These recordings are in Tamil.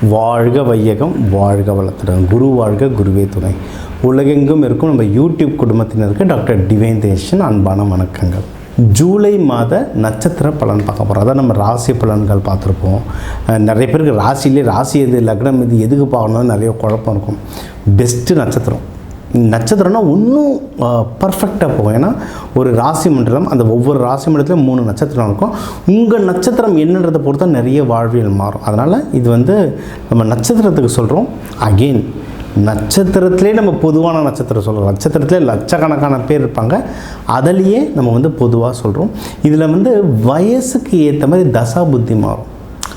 வாழ்க வையகம், வாழ்க வளத்துடன். குரு வாழ்க, குருவே துணை. உலகெங்கும் இருக்கும் நம்ம யூடியூப் குடும்பத்தினருக்கு டாக்டர் டிவைன் தேஷன் அன்பான வணக்கங்கள். ஜூலை மாத நட்சத்திர பலன் பார்க்க போகிறோம். அதான் நம்ம ராசி பலன்கள் பார்த்துருப்போம். நிறைய பேருக்கு ராசி எது, லக்னம் இது, எதுக்கு பார்க்கணும்னு நிறைய குழப்பம் இருக்கும். பெஸ்ட்டு நட்சத்திரம்னா இன்னும் பர்ஃபெக்டாக போகும். ஏன்னா ஒரு ராசி மண்டலம், அந்த ஒவ்வொரு ராசி மண்டலத்துலையும் 3 நட்சத்திரம் இருக்கும். உங்கள் நட்சத்திரம் என்னன்றதை பொறுத்து தான் நிறைய வாழ்வியல் மாறும். அதனால் இது நம்ம நட்சத்திரத்துக்கு சொல்கிறோம். அகெயின் நட்சத்திரத்திலே நம்ம பொதுவான நட்சத்திரம் சொல்கிறோம். நட்சத்திரத்திலே லட்சக்கணக்கான பேர் இருப்பாங்க. அதிலேயே நம்ம பொதுவாக சொல்கிறோம். இதில் வயசுக்கு ஏற்ற மாதிரி தசா புத்தி மாறும்.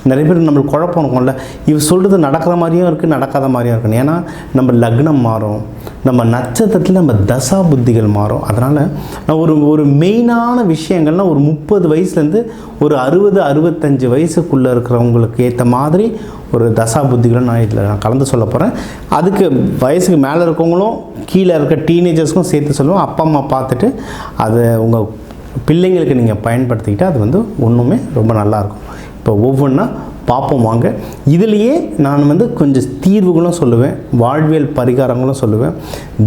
நிறைய பேர் நம்மளுக்கு குழப்பம் இருக்கும்ல, இவ சொல்கிறது நடக்கிற மாதிரியும் இருக்குது, நடக்காத மாதிரியும் இருக்குது. ஏன்னா நம்ம லக்னம் மாறும், நம்ம நட்சத்திரத்தில் நம்ம தசா புத்திகள் மாறும். அதனால் நான் ஒரு மெயினான விஷயங்கள்னால் ஒரு 30 வயசுலேருந்து ஒரு 60-65 வயசுக்குள்ளே இருக்கிறவங்களுக்கு ஏற்ற மாதிரி ஒரு தசா புத்திகளை நான் கலந்து சொல்ல போகிறேன். அதுக்கு வயசுக்கு மேலே இருக்கவங்களும் கீழே இருக்க டீனேஜர்ஸ்க்கும் சேர்த்து சொல்லுவோம். அப்பா அம்மா பார்த்துட்டு அதை உங்கள் பிள்ளைங்களுக்கு நீங்கள் பயன்படுத்திக்கிட்டால் அது ஒன்றுமே ரொம்ப நல்லாயிருக்கும். இப்போ ஒவ்வொன்றா பார்ப்போம் வாங்க. இதிலேயே நான் கொஞ்சம் தீர்வுகளும் சொல்லுவேன், வாழ்வியல் பரிகாரங்களும் சொல்லுவேன்,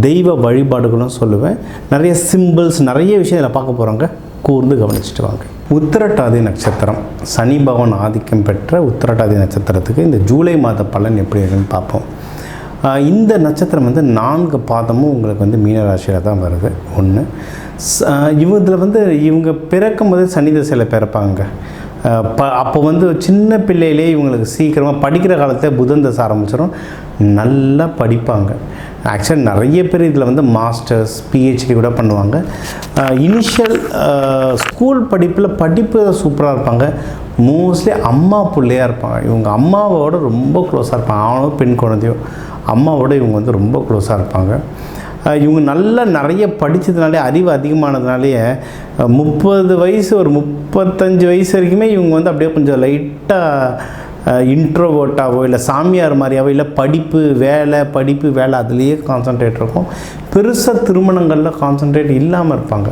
தெய்வ வழிபாடுகளும் சொல்லுவேன். நிறைய சிம்பிள்ஸ், நிறைய விஷயம் இதில் பார்க்க போகிறாங்க. கூர்ந்து கவனிச்சுட்டு வாங்க. உத்திரட்டாதி நட்சத்திரம், சனி பகவான் ஆதிக்கம் பெற்ற உத்திரட்டாதி நட்சத்திரத்துக்கு இந்த ஜூலை மாத பலன் எப்படி இருக்குன்னு பார்ப்போம். இந்த நட்சத்திரம் 4 பாதமும் உங்களுக்கு மீனராசியில் தான் வருது. ஒன்று இதில் இவங்க பிறக்கும் போது சனி திசையில் பிறப்பாங்க. அப்போ சின்ன பிள்ளையிலே இவங்களுக்கு சீக்கிரமாக படிக்கிற காலத்தில் புதன் தசை ஆரம்பிச்சிடும். நல்லா படிப்பாங்க. ஆக்சுவலாக நிறைய பேர் இதில் மாஸ்டர்ஸ், பிஹெச்டி கூட பண்ணுவாங்க. இனிஷியல் ஸ்கூல் படிப்பு சூப்பராக இருப்பாங்க. மோஸ்ட்லி அம்மா பிள்ளையாக இருப்பாங்க. இவங்க அம்மாவோட ரொம்ப க்ளோஸாக இருப்பாங்க. ஆணோ பெண் குழந்தையோ அம்மாவோட இவங்க ரொம்ப க்ளோஸாக இருப்பாங்க. இவங்க நல்லா நிறைய படித்ததுனாலே, அறிவு அதிகமானதுனாலேயே 30 வயசு ஒரு 35 வயசு வரைக்குமே இவங்க அப்படியே கொஞ்சம் லைட்டாக இன்ட்ரோவர்ட்டாவோ இல்லை சாமியார் மாதிரியாவோ இல்லை படிப்பு வேலை அதுலேயே கான்சன்ட்ரேட் இருக்கும். பெருசாக திருமணங்களில் கான்சன்ட்ரேட் இல்லாமல் இருப்பாங்க.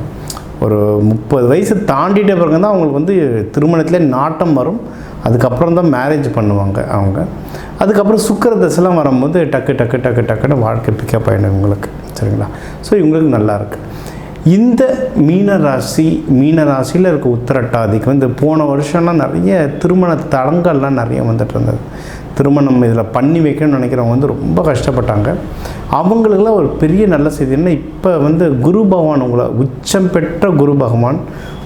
ஒரு 30 வயசு தாண்டிட்ட பிறகு தான் அவங்களுக்கு திருமணத்திலே நாட்டம் வரும். அதுக்கப்புறம் தான் மேரேஜ் பண்ணுவாங்க அவங்க. அதுக்கப்புறம் சுக்கிர தசைலாம் வரும்போது டக்குன்னு வாழ்க்கை பிக்கப் ஆகிடும் இவங்களுக்கு. சரிங்களா? ஸோ இவங்களுக்கு நல்லாயிருக்கு. இந்த மீனராசியில் இருக்க உத்திரட்டாதிக்கு போன வருஷம்லாம் நிறைய திருமண தடங்கள்லாம் நிறைய வந்துட்டு இருந்தது. திருமணம் இதில் பண்ணி வைக்கணும்னு நினைக்கிறவங்க ரொம்ப கஷ்டப்பட்டாங்க. அவங்களுக்கெல்லாம் ஒரு பெரிய நல்ல செய்தி என்ன, இப்போ குரு பகவான் உங்களை உச்சம் பெற்ற குரு பகவான்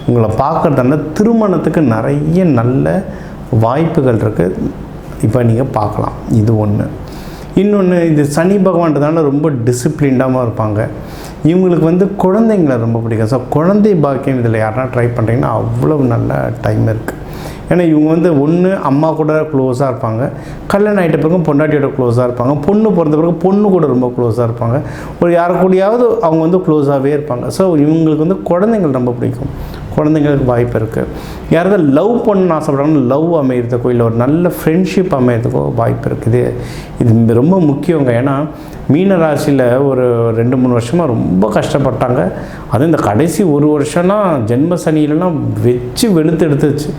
உங்களை பார்க்குறதால திருமணத்துக்கு நிறைய நல்ல வாய்ப்புகள் இருக்குது. இப்போ நீங்கள் பார்க்கலாம். இது ஒன்று. இன்னொன்று, இது சனி பகவான்றதால ரொம்ப டிசிப்ளின்டாகவும் இருப்பாங்க. இவங்களுக்கு குழந்தைங்களை ரொம்ப பிடிக்கும். ஸோ குழந்தை பாக்கியம் இதில் யாருன்னா ட்ரை பண்ணுறீங்கன்னா அவ்வளோ நல்ல டைம் இருக்குது. ஏன்னா இவங்க ஒன்று அம்மா கூட க்ளோஸாக இருப்பாங்க, கல்யாணம் ஆகிட்ட பிறகு பொண்டாட்டியோட க்ளோஸாக இருப்பாங்க, பொண்ணு பிறந்த பிறகு பொண்ணு கூட ரொம்ப க்ளோஸாக இருப்பாங்க, ஒரு யாரு கூடயாவது அவங்க க்ளோஸாகவே இருப்பாங்க. ஸோ இவங்களுக்கு குழந்தைங்கள் ரொம்ப பிடிக்கும். குழந்தைங்களுக்கு வாய்ப்பு இருக்குது. யாராவது லவ் பண்ணணும்னு ஆசைப்படுறாங்கன்னா லவ் அமைகிறதுக்கோ இல்லை ஒரு நல்ல ஃப்ரெண்ட்ஷிப் அமைகிறதுக்கோ வாய்ப்பு இருக்குது. இது ரொம்ப முக்கியங்க. ஏன்னா மீனராசியில் ஒரு 2-3 வருஷமாக ரொம்ப கஷ்டப்பட்டாங்க. அதுவும் இந்த கடைசி 1 வருஷம்லாம் ஜென்ம சனியிலலாம் வச்சு வெளுத்து எடுத்துச்சு.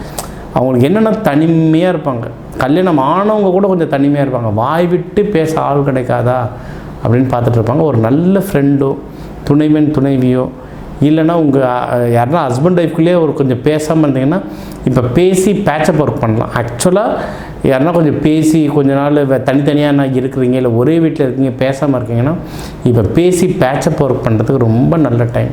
அவங்களுக்கு என்னென்னா தனிமையாக இருப்பாங்க. கல்யாணம் ஆனவங்க கூட கொஞ்சம் தனிமையாக இருப்பாங்க. வாய் விட்டு பேச ஆள் கிடைக்காதா அப்படின்னு பார்த்துட்டு இருப்பாங்க. ஒரு நல்ல ஃப்ரெண்டோ துணைவியோ இல்லைன்னா உங்கள் யாருன்னா ஹஸ்பண்ட் ஒய்ஃப்குள்ளேயே ஒரு கொஞ்சம் பேசாமல் இருந்தீங்கன்னா இப்போ பேசி பேட்சப் ஒர்க் பண்ணலாம். ஆக்சுவலாக யாருன்னா கொஞ்சம் பேசி கொஞ்ச நாள் தனித்தனியாக இருக்கிறீங்க இல்லை ஒரே வீட்டில் இருக்கீங்க பேசாமல் இருக்கீங்கன்னா இப்போ பேசி பேட்சப் ஒர்க் பண்ணுறதுக்கு ரொம்ப நல்ல டைம்.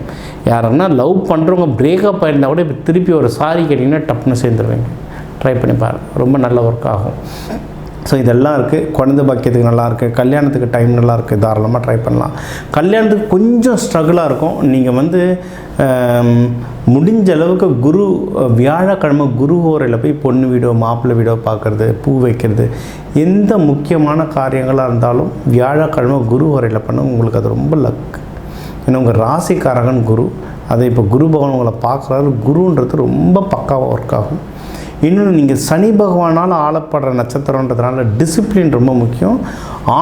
யாருன்னா லவ் பண்ணுறவங்க பிரேக்கப் ஆகிருந்தால் கூட இப்போ திருப்பி ஒரு சாரி கேட்டிங்கன்னா டப்புன்னு சேர்ந்துருவீங்க. ட்ரை பண்ணி பாருங்கள், ரொம்ப நல்ல ஒர்க் ஆகும். ஸோ இதெல்லாம் இருக்குது. குழந்தை பாக்கியத்துக்கு நல்லாயிருக்கு, கல்யாணத்துக்கு டைம் நல்லாயிருக்கு, தாராளமாக ட்ரை பண்ணலாம். கல்யாணத்துக்கு கொஞ்சம் ஸ்ட்ரகிளாக இருக்கும். நீங்கள் முடிஞ்ச அளவுக்கு வியாழக்கிழமை குரு ஓரையில் போய் பொண்ணு வீடோ மாப்பிள்ளை வீடோ பார்க்குறது, பூ வைக்கிறது, எந்த முக்கியமான காரியங்களாக இருந்தாலும் வியாழக்கிழமை குரு ஓரையில் பண்ண உங்களுக்கு அது ரொம்ப லக். ஏன்னா உங்கள் ராசிக்காரகன் குரு, அதை இப்போ குரு பகவான் உங்களை பார்க்குறாரு. குருன்றது ரொம்ப பக்காவாக ஒர்க் ஆகும். இன்னொன்று, நீங்கள் சனி பகவானால் ஆளப்படுற நட்சத்திரன்றதுனால டிசிப்ளின் ரொம்ப முக்கியம்.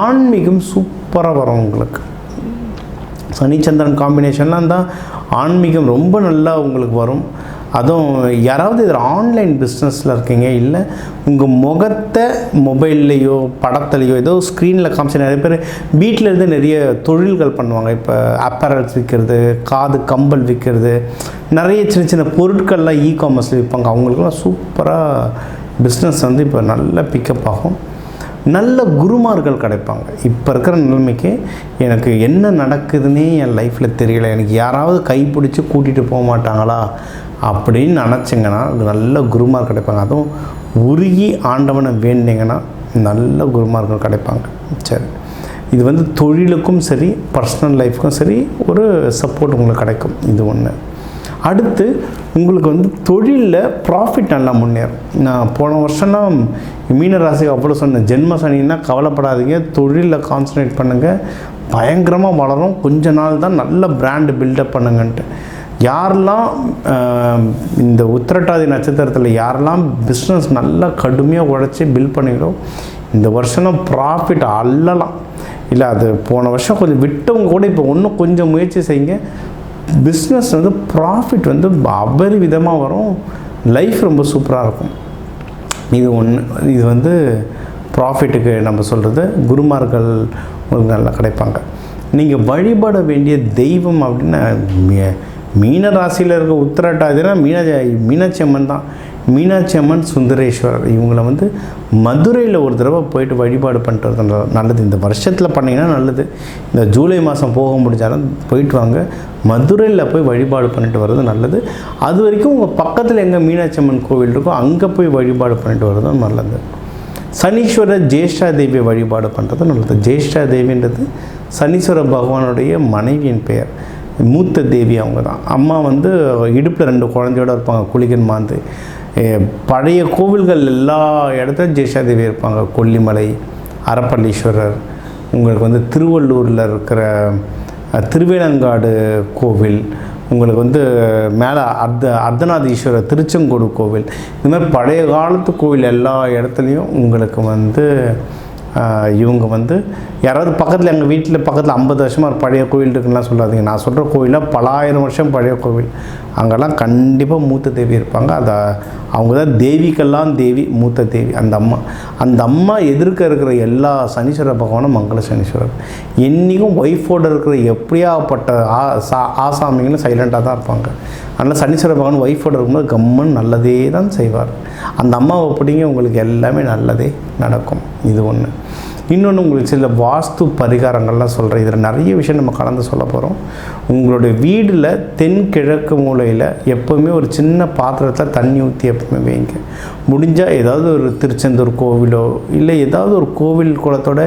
ஆன்மீகம் சூப்பராக வரும் உங்களுக்கு. சனி சந்திரன் காம்பினேஷன்லாம் தான் ஆன்மீகம் ரொம்ப நல்லா உங்களுக்கு வரும். அதுவும் யாராவது இதில் ஆன்லைன் பிஸ்னஸில் இருக்கீங்க, இல்லை உங்கள் முகத்தை மொபைல்லையோ படத்துலையோ ஏதோ ஸ்க்ரீனில் காமிச்சு நிறைய பேர் வீட்டில் இருந்து நிறைய தொழில்கள் பண்ணுவாங்க. இப்போ அப்பரல்ஸ் விற்கிறது, காது கம்பல் விற்கிறது, நிறைய சின்ன சின்ன பொருட்கள்லாம் காமர்ஸில் விற்பாங்க. அவங்களுக்குலாம் சூப்பராக பிஸ்னஸ் வந்து இப்போ நல்ல பிக்கப் ஆகும். நல்ல குருமார்கள் கிடைப்பாங்க. இப்போ இருக்கிற நிலைமைக்கு எனக்கு என்ன நடக்குதுன்னே என் லைஃப்பில் தெரியலை, எனக்கு யாராவது கைப்பிடிச்சி கூட்டிகிட்டு போக மாட்டாங்களா அப்படின்னு நினச்சிங்கன்னா நல்ல குருமார் கிடைப்பாங்க. அதுவும் உருகி ஆண்டவனை வேண்டிங்கன்னா நல்ல குருமார்கள் கிடைப்பாங்க. சரி, இது வந்து தொழிலுக்கும் சரி பர்சனல் லைஃப்க்கும் சரி ஒரு சப்போர்ட் உங்களுக்கு கிடைக்கும். இது ஒன்று. அடுத்து உங்களுக்கு வந்து தொழிலில் ப்ராஃபிட் நல்லா முன்னேறும். நான் போன வருஷம்லாம் மீனராசிக்கு அவ்வளோ சொன்னேன், ஜென்ம சனின்னா கவலைப்படாதீங்க, தொழிலில் கான்சன்ட்ரேட் பண்ணுங்கள், பயங்கரமாக வளரும், கொஞ்ச நாள் தான் நல்ல பிராண்டு பில்டப் பண்ணுங்கன்ட்டு. யாரெல்லாம் இந்த உத்திரட்டாதி நட்சத்திரத்தில் யாரெல்லாம் பிஸ்னஸ் நல்லா கடுமையாக உழைச்சி பில்ட் பண்ணிக்கிறோம், இந்த வருஷம் ப்ராஃபிட் அல்லலாம். இல்லை அது போன வருஷம் கொஞ்சம் விட்டவங்க கூட இப்போ இன்னும் கொஞ்சம் முயற்சி செய்யுங்க, பிஸ்னஸ் வந்து ப்ராஃபிட் வந்து அபரிவிதமாக வரும், லைஃப் ரொம்ப சூப்பராக இருக்கும். இது ஒன்று. இது வந்து ப்ராஃபிட்டுக்கு நம்ம சொல்கிறது. குருமார்கள் உங்களுக்கு நல்லா கிடைப்பாங்க. நீங்கள் வழிபட வேண்டிய தெய்வம் அப்படின்னா மீன ராசியில் இருக்க உத்திரட்டாதினா மீனாட்சி அம்மன் தான். மீனாட்சி அம்மன், சுந்தரேஸ்வரர், இவங்களை வந்து மதுரையில் ஒரு தடவை போயிட்டு வழிபாடு பண்ணிட்டு வரது நல்லது. இந்த வருஷத்தில் பண்ணிங்கன்னா நல்லது. இந்த ஜூலை மாதம் போக முடிஞ்சாலும் போயிட்டு வாங்க, மதுரையில் போய் வழிபாடு பண்ணிட்டு வர்றது நல்லது. அது வரைக்கும் உங்கள் பக்கத்தில் எங்கே மீனாட்சி அம்மன் கோவில் இருக்கோ அங்கே போய் வழிபாடு பண்ணிட்டு வர்றதும் நல்லது. சனீஸ்வரர் ஜேஷ்டா தேவியை வழிபாடு பண்ணுறது நல்லது. ஜேஷ்டா தேவின்றது சனீஸ்வர பகவானுடைய மனைவியின் பெயர். மூத்த தேவி அவங்க தான். அம்மா வந்து இடுப்பில் 2 குழந்தையோடு இருப்பாங்க, குளிகன் மாந்து. பழைய கோவில்கள் எல்லா இடத்துலையும் ஜேஷ்டா தேவி இருப்பாங்க. கொல்லிமலை, அரப்பள்ளீஸ்வரர், உங்களுக்கு வந்து திருவள்ளூரில் இருக்கிற திருவேலங்காடு கோவில், உங்களுக்கு வந்து மேலே அர்த்தநாதீஸ்வரர் திருச்செங்கோடு கோவில், இந்த மாதிரி பழைய காலத்து கோவில் எல்லா இடத்துலையும் உங்களுக்கு வந்து இவங்க வந்து யாராவது பக்கத்தில் எங்கள் வீட்டில் பக்கத்தில் 50 வருஷமாக பழைய கோவில் இருக்குன்னா சொல்லாதீங்க. நான் சொல்கிற கோவிலில் பல ஆயிரம் வருஷம் பழைய கோவில், அங்கெல்லாம் கண்டிப்பாக மூத்த தேவி இருப்பாங்க. அதை அவங்க தான் தேவிக்கெல்லாம் தேவி, மூத்த தேவி அந்த அம்மா எதிர்க்க இருக்கிற எல்லா சனீஸ்வர பகவானும் மங்கள சனீஸ்வரர். என்றைக்கும் ஒய்ஃபோடு இருக்கிற எப்படியாப்பட்ட ஆசாமிகளும் சைலண்ட்டாக தான் இருப்பாங்க. அதனால் சனீஸ்வர பகவான் ஒய்ஃபோடு இருக்கும்போது கம்மன் நல்லதே தான் செய்வார். அந்த அம்மாவை பிடிங்க, உங்களுக்கு எல்லாமே நல்லதே நடக்கும். இது ஒன்று. இன்னொன்று, உங்களுக்கு சில வாஸ்து பரிகாரங்கள்லாம் சொல்கிறேன். இதில் நிறைய விஷயம் நம்ம கலந்து சொல்ல போகிறோம். உங்களுடைய வீடில் தென்கிழக்கு மூலையில் எப்போவுமே ஒரு சின்ன பாத்திரத்தில் தண்ணி ஊற்றி எப்பவுமே வைங்க. முடிஞ்சால் ஏதாவது ஒரு திருச்செந்தூர் கோவிலோ இல்லை ஏதாவது ஒரு கோவில் குளத்தோட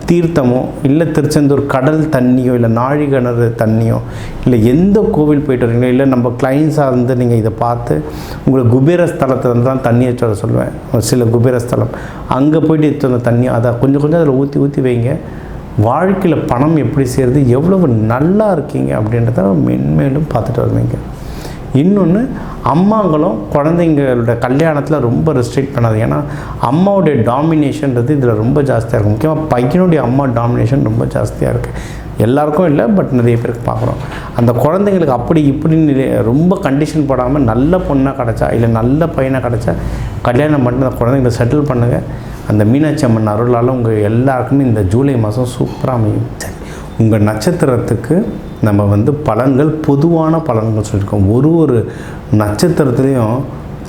தீர்த்தமோ இல்லை திருச்செந்தூர் கடல் தண்ணியோ இல்லை நாழிகிணறு தண்ணியோ இல்லை எந்த கோவில் போய்ட்டு வரீங்களோ இல்லை நம்ம கிளைண்ட்ஸாக இருந்து நீங்கள் இதை பார்த்து உங்களுக்கு குபேரஸ்தலத்தில் தான் தண்ணி வச்சு சொல்லுவேன். சில குபேரஸ்தலம் அங்கே போய்ட்டு எடுத்து வந்த தண்ணி அதை கொஞ்சம் அதில் ஊற்றி வைங்க. வாழ்க்கையில் பணம் எப்படி செய்கிறது, எவ்வளவு நல்லா இருக்கீங்க அப்படின்றத மென்மேலும் பார்த்துட்டு வருவீங்க. இன்னொன்று, அம்மாங்களும் குழந்தைங்களோட கல்யாணத்தில் ரொம்ப ரெஸ்ட்ரிக்ட் பண்ணாது. ஏன்னா அம்மாவுடைய டாமினேஷன்றது இதில் ரொம்ப ஜாஸ்தியாக இருக்கும். முக்கியமாக பையனுடைய அம்மா டாமினேஷன் ரொம்ப ஜாஸ்தியாக இருக்குது. எல்லாருக்கும் இல்லை, பட் நிறைய பேருக்கு பார்க்குறோம். அந்த குழந்தைங்களுக்கு அப்படி இப்படின்னு ரொம்ப கண்டிஷன் போடாமல் நல்ல பொண்ணாக கிடச்சா இல்லை நல்ல பையனாக கிடச்சா கல்யாணம் பண்ணி அந்த குழந்தைங்களை செட்டில் பண்ணுங்கள். அந்த மீனாட்சி அம்மன் அருளால் உங்கள் எல்லாருக்குமே இந்த ஜூலை மாதம் சூப்பராக அமையும். சரி, உங்கள் நட்சத்திரத்துக்கு நம்ம வந்து பலன்கள், பொதுவான பலன்கள் சொல்லியிருக்கோம். ஒரு நட்சத்திரத்துலேயும்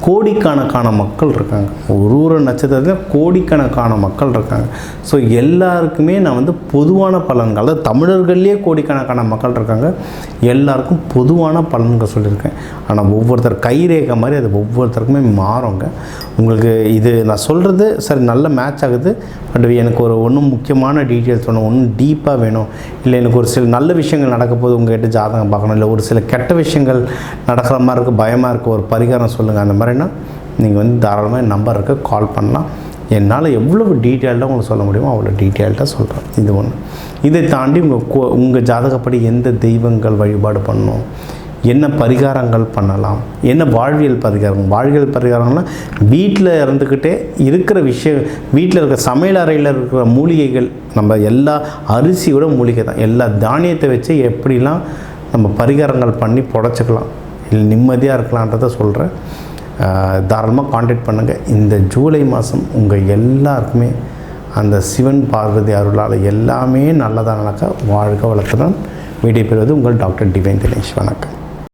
கோடிக்கணக்கான மக்கள் இருக்காங்க. ஒரு நட்சத்திரத்தில் கோடிக்கணக்கான மக்கள் இருக்காங்க. ஸோ எல்லாருக்குமே நான் வந்து பொதுவான பலன்கள், அதாவது தமிழர்கள்லேயே கோடிக்கணக்கான மக்கள் இருக்காங்க, எல்லாருக்கும் பொதுவான பலன்கள் சொல்லியிருக்கேன். ஆனால் ஒவ்வொருத்தர் கைரேகை மாதிரி அது ஒவ்வொருத்தருக்குமே மாறுங்க. உங்களுக்கு இது நான் சொல்கிறது சரி நல்ல மேட்ச் ஆகுது, பட் எனக்கு ஒன்றும் முக்கியமான டீட்டெயில்ஸ் வேணும், ஒன்றும் டீப்பாக வேணும், இல்லை எனக்கு ஒரு சில நல்ல விஷயங்கள் நடக்க போது உங்கள்கிட்ட ஜாதகம் பார்க்கணும், இல்லை ஒரு சில கெட்ட விஷயங்கள் நடக்கிற மாதிரி இருக்குது, பயமாக இருக்குது, ஒரு பரிகாரம் சொல்லுங்கள், அந்த மாதிரினா நீங்கள் வந்து தாராளமாக நம்பர் இருக்க கால் பண்ணலாம். என்னால் எவ்வளவு டீட்டெயில்டாக உங்களுக்கு சொல்ல முடியுமோ அவ்வளோ டீட்டெயில்டாக சொல்கிறேன். இது ஒன்று. இதை தாண்டி உங்கள் ஜாதகப்படி எந்த தெய்வங்கள் வழிபாடு பண்ணணும், என்ன பரிகாரங்கள் பண்ணலாம், என்ன வாழ்வியல் பரிகாரங்கள்லாம் வீட்டில் இருந்துக்கிட்டே இருக்கிற விஷயம், வீட்டில் இருக்கிற சமையல் அறையில் இருக்கிற மூலிகைகள், நம்ம எல்லா அரிசியோட மூலிகை தான், எல்லா தானியத்தை வச்சு எப்படிலாம் நம்ம பரிகாரங்கள் பண்ணி புடச்சிக்கலாம், இல்லை நிம்மதியாக இருக்கலான்றதை சொல்கிறேன். தாராளமாக காண்டாக்ட் பண்ணுங்கள். இந்த ஜூலை மாதம் உங்கள் எல்லாருக்குமே அந்த சிவன் பார்வதி அருளால் எல்லாமே நல்லதாக நடக்க வாழ்க வளத்துடன் விடைபெறுவது உங்கள் டாக்டர் டிவைன் தினேஷ். வணக்கம்.